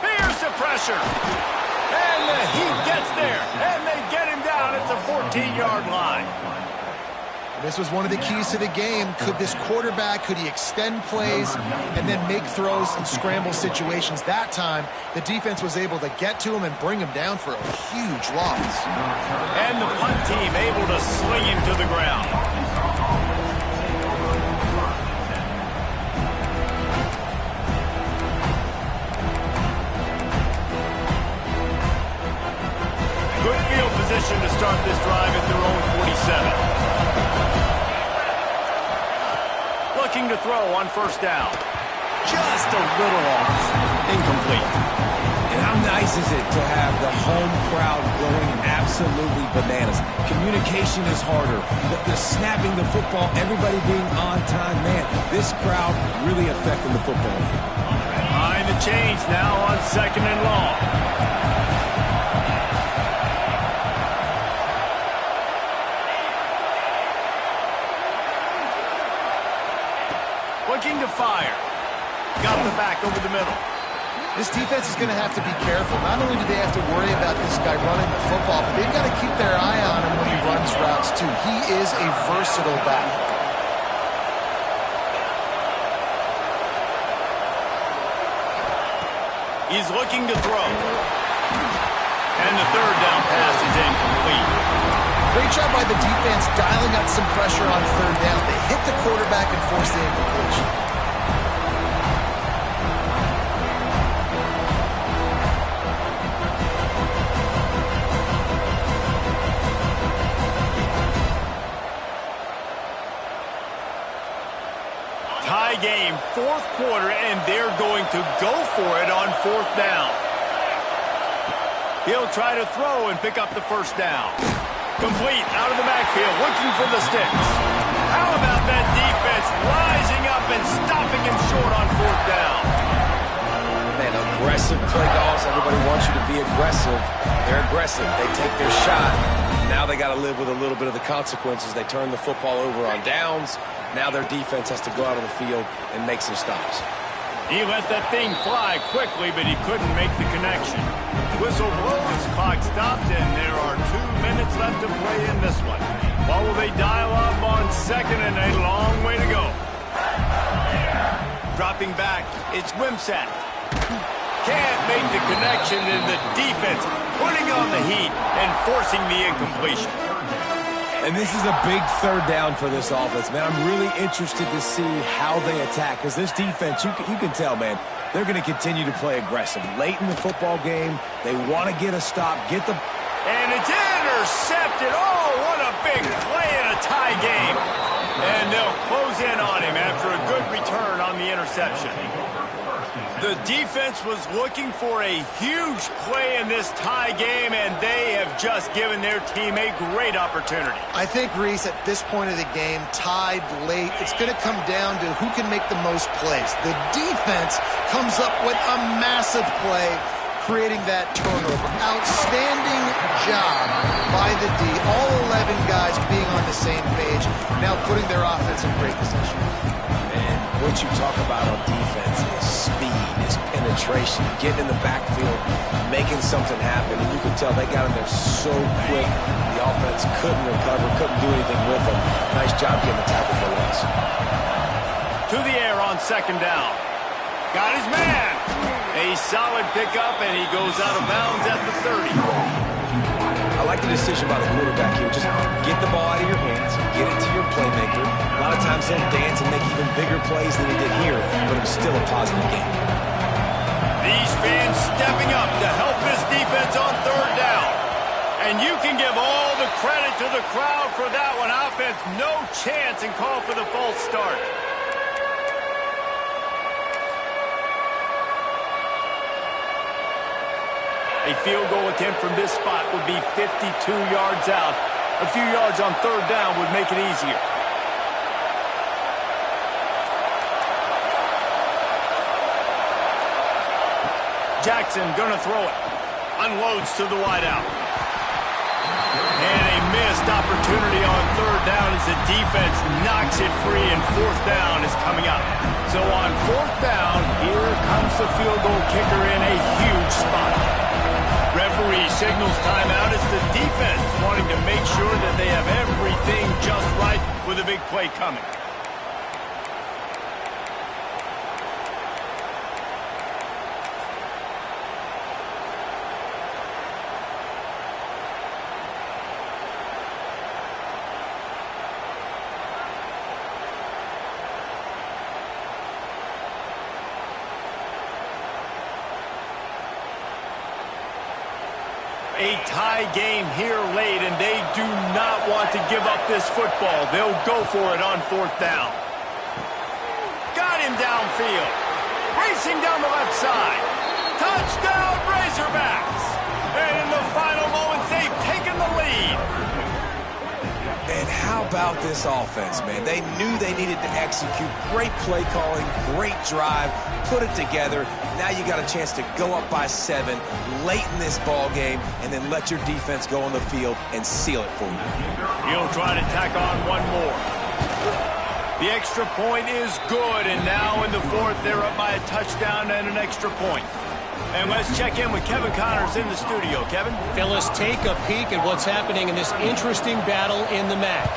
Here's the pressure. And the heat gets there. And they get him down at the 14-yard line. This was one of the keys to the game. Could this quarterback, could he extend plays and then make throws in scramble situations? That time, the defense was able to get to him and bring him down for a huge loss. And the punt team able to sling him to the ground. Good field position to start this drive at their own 47. Looking to throw on first down. Just a little off. Incomplete. And how nice is it to have the home crowd going absolutely bananas? Communication is harder. The snapping the football, everybody being on time. Man, this crowd really affecting the football. Behind the chains now on second and long. Looking to fire. Got the back over the middle. This defense is going to have to be careful. Not only do they have to worry about this guy running the football, but they've got to keep their eye on him when he runs routes, too. He is a versatile back. He's looking to throw. And the third down pass is incomplete. Great job by the defense dialing up some pressure on third down. They hit the quarterback and forced the incompletion. Tie game, fourth quarter, and they're going to go for it on fourth down. He'll try to throw and pick up the first down. Complete out of the backfield, looking for the sticks. How about that defense rising up and stopping him short on fourth down? Man, aggressive play calls. Everybody wants you to be aggressive. They're aggressive. They take their shot. Now they got to live with a little bit of the consequences. They turn the football over on downs. Now their defense has to go out on the field and make some stops. He let that thing fly quickly, but he couldn't make the connection. Whistle blows, clock stopped, and there are 2 minutes left to play in this one. What will they dial up on second and a long way to go? Dropping back, it's Wimsatt. Can't make the connection, and the defense putting on the heat and forcing the incompletion. And this is a big third down for this offense, man. I'm really interested to see how they attack, because this defense, you can tell, man, they're going to continue to play aggressive. Late in the football game, they want to get a stop, get the... And it's intercepted. Oh, what a big play in a tie game. And they'll close in on him after a good return on the interception. The defense was looking for a huge play in this tie game, and they have just given their team a great opportunity. I think, Reese, at this point of the game, tied late, it's going to come down to who can make the most plays. The defense comes up with a massive play, creating that turnover. Outstanding job by the D. All 11 guys being on the same page, now putting their offense in great position. And what you talk about on defense is speed, is penetration, getting in the backfield, making something happen. And you can tell they got in there so quick. The offense couldn't recover, couldn't do anything with them. Nice job getting the tackle for loss. To the air on second down. Got his man. A solid pickup, and he goes out of bounds at the 30. I like the decision by the quarterback here. Just get the ball out of your hands, get it to your playmaker. A lot of times he'll dance and make even bigger plays than he did here, but it was still a positive game. These fans stepping up to help this defense on third down. And you can give all the credit to the crowd for that one. Offense, no chance, and call for the false start. A field goal attempt from this spot would be 52 yards out. A few yards on third down would make it easier. Jackson gonna throw it. Unloads to the wideout. And a missed opportunity on third down as the defense knocks it free, and fourth down is coming up. So on fourth down, here comes the field goal kicker in a huge spot. Referee signals timeout as the defense wanting to make sure that they have everything just right with a big play coming. A tie game here late, and they do not want to give up this football. They'll go for it on fourth down. Got him downfield. Racing down the left side. Touchdown, Razorbacks. And in the final moments, they've taken the lead. And how about this offense, man? They knew they needed to execute. Great play calling, great drive, put it together. Now you got a chance to go up by 7 late in this ball game, and then let your defense go on the field and seal it for you. He'll try to tack on one more. The extra point is good, and now in the fourth, they're up by a touchdown and an extra point. And let's check in with Kevin Connors in the studio. Kevin? Phyllis, take a peek at what's happening in this interesting battle in the MAC.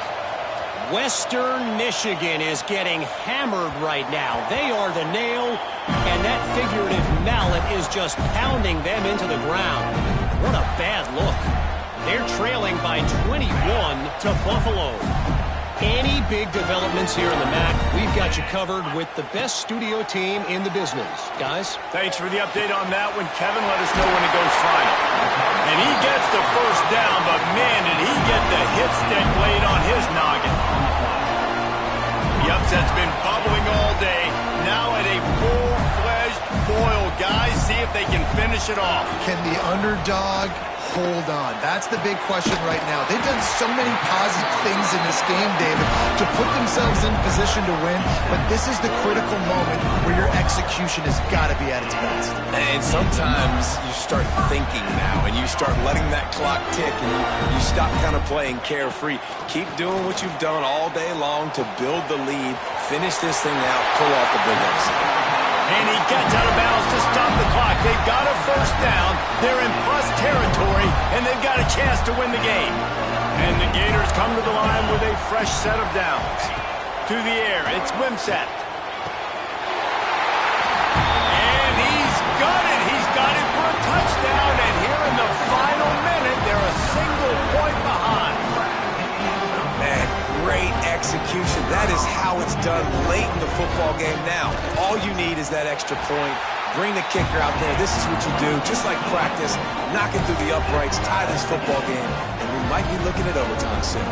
Western Michigan is getting hammered right now. They are the nail, and that figurative mallet is just pounding them into the ground. What a bad look. They're trailing by 21 to Buffalo. Any big developments here in the MAC, we've got you covered with the best studio team in the business. Guys? Thanks for the update on that one, Kevin. Let us know when it goes final. And he gets the first down, but man, did he get the hit stick laid on his noggin. The upset's been bubbling all day. Now at a full-fledged boil. Guys, see if they can finish it off. Can the underdog hold on? That's the big question right now. They've done so many positive things in this game, David, to put themselves in position to win, but this is the critical moment where your execution has got to be at its best. And sometimes you start thinking now, and you start letting that clock tick, and you stop kind of playing carefree. Keep doing what you've done all day long to build the lead, finish this thing out, pull off the big upset. And he gets out of bounds to stop the clock. They've got a first down. They're in plus territory, and they've got a chance to win the game. And the Gators come to the line with a fresh set of downs. To the air, it's Wimsatt. And he's got it. He's got it for a touchdown. And here in the final minute, they're a single point behind. Man, great execution. That is how it's done late in the football game now. All you need is that extra point. Bring the kicker out there. This is what you do. Just like practice, knock it through the uprights, tie this football game, and we might be looking at overtime soon.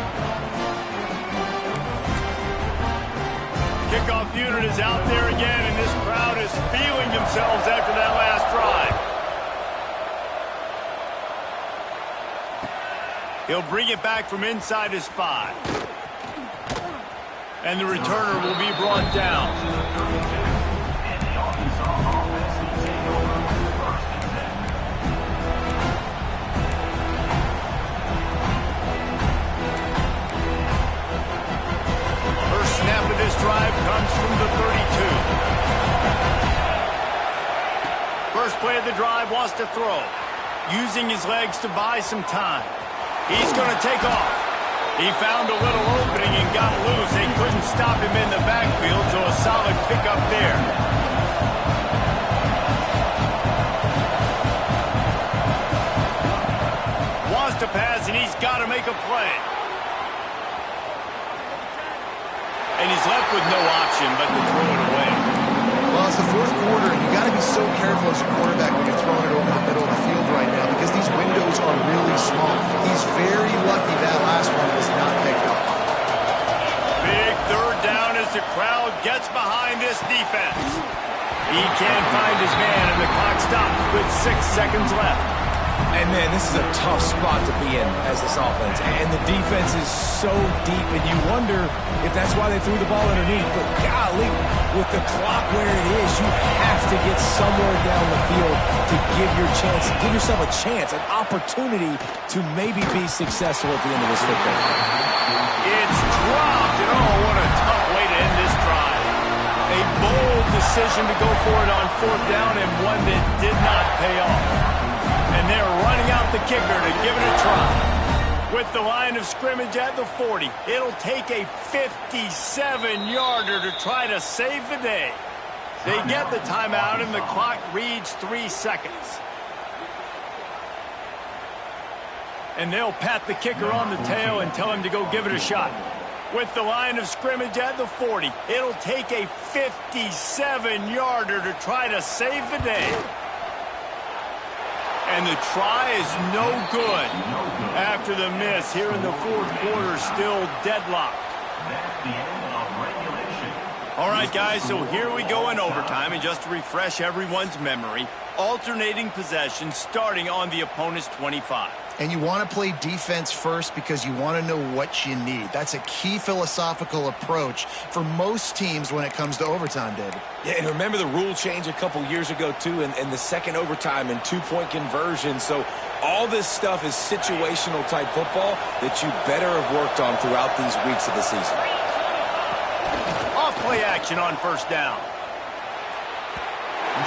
Kickoff unit is out there again, and this crowd is feeling themselves after that last drive. He'll bring it back from inside his 5. And the returner will be brought down. First snap of this drive comes from the 32. First play of the drive, wants to throw. Using his legs to buy some time. He's going to take off. He found a little opening and got loose. They couldn't stop him in the backfield, so a solid pickup there. Wants to pass, and he's got to make a play. And he's left with no option but to throw it away. Well, it's the fourth quarter, and you got to be so careful as a quarterback when you're throwing it over the middle of the field right now because these windows are really small. He's very lucky that last one was not picked up. Big third down as the crowd gets behind this defense. He can't find his man, and the clock stops with 6 seconds left. And, man, this is a tough spot to be in as this offense. And the defense is so deep, and you wonder if that's why they threw the ball underneath. But, golly, with the clock where it is, you have to get somewhere down the field to give yourself a chance, an opportunity to maybe be successful at the end of this football. It's dropped, and oh, what a tough way to end this drive. A bold decision to go for it on fourth down, and one that did not pay off. And they're running out the kicker to give it a try. With the line of scrimmage at the 40, it'll take a 57-yarder to try to save the day. They get the timeout, and the clock reads 3 seconds. And they'll pat the kicker on the tail and tell him to go give it a shot. With the line of scrimmage at the 40, it'll take a 57-yarder to try to save the day. And the try is no good after the miss here in the fourth quarter, still deadlocked. All right, guys, so here we go in overtime, and just to refresh everyone's memory, alternating possession starting on the opponent's 25. And you want to play defense first because you want to know what you need. That's a key philosophical approach for most teams when it comes to overtime, David. Yeah, and remember the rule change a couple years ago, too, and the second overtime and two-point conversion. So all this stuff is situational type football that you better have worked on throughout these weeks of the season. Off play action on first down.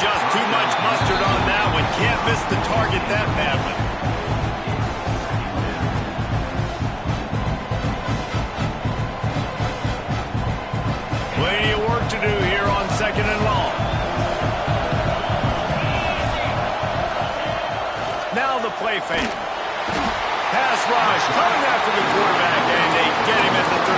Just too much mustard on that one. Can't miss the target that badly. the play fake. Pass rush coming after the quarterback, and they get him at the 32.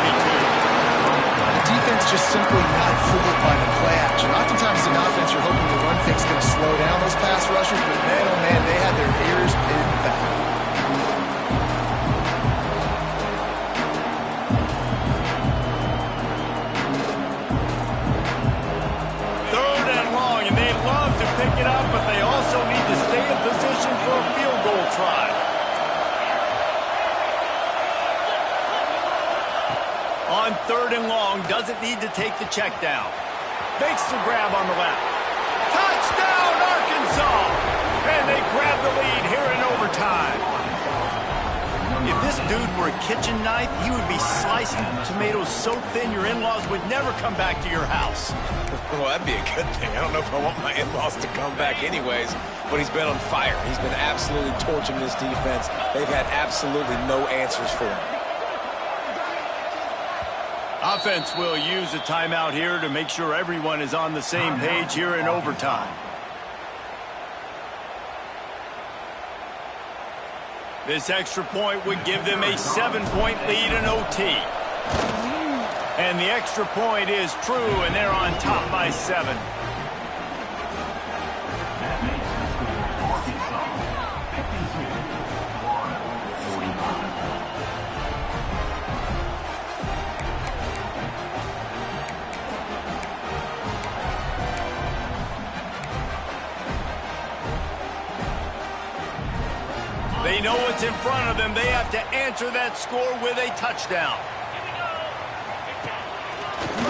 The defense just simply not fooled by the play action. Oftentimes as an offense, you're hoping the run fake's going to slow down those pass rushers, but man, oh man, they had their ears pinned back. Third and long, and they love to pick it up, but they also need to stay in position for a field goal try. On third and long, doesn't need to take the check down. Makes the grab on the left. Touchdown, Arkansas! And they grab the lead here in overtime. If this dude were a kitchen knife, he would be slicing tomatoes so thin your in-laws would never come back to your house. Well, that'd be a good thing. I don't know if I want my in-laws to come back anyways, but he's been on fire. He's been absolutely torching this defense. They've had absolutely no answers for him. Offense will use a timeout here to make sure everyone is on the same page here in overtime. This extra point would give them a 7-point lead in OT. And the extra point is true, and they're on top by 7. They know what's in front of them. They have to answer that score with a touchdown.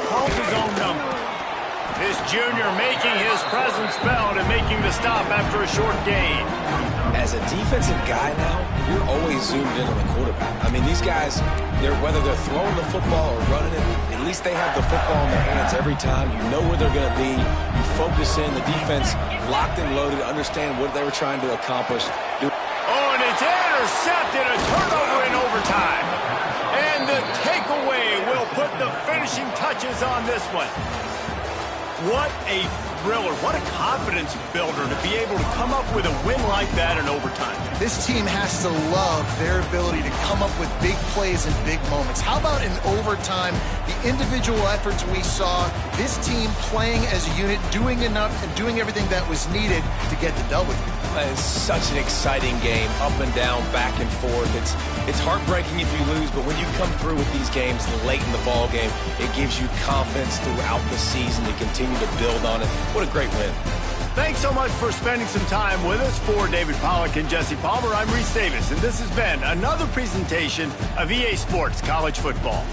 Calls his own number. This junior making his presence felt and making the stop after a short gain. As a defensive guy now, you're always zoomed in on the quarterback. I mean, these guys, whether they're throwing the football or running it, at least they have the football in their hands every time. You know where they're going to be. You focus in. The defense locked and loaded, understand what they were trying to accomplish. Oh, and it's intercepted, a turnover in overtime. And the takeaway will put the finishing touches on this one. What a thriller. What a confidence builder to be able to come up with a win like that in overtime. This team has to love their ability to come up with big plays and big moments. How about in overtime, the individual efforts we saw, this team playing as a unit, doing enough and doing everything that was needed to get the W. It's such an exciting game, up and down, back and forth. It's heartbreaking if you lose, but when you come through with these games late in the ball game, it gives you confidence throughout the season to continue to build on it. What a great win. Thanks so much for spending some time with us. For David Pollack and Jesse Palmer, I'm Reese Davis, and this has been another presentation of EA Sports College Football.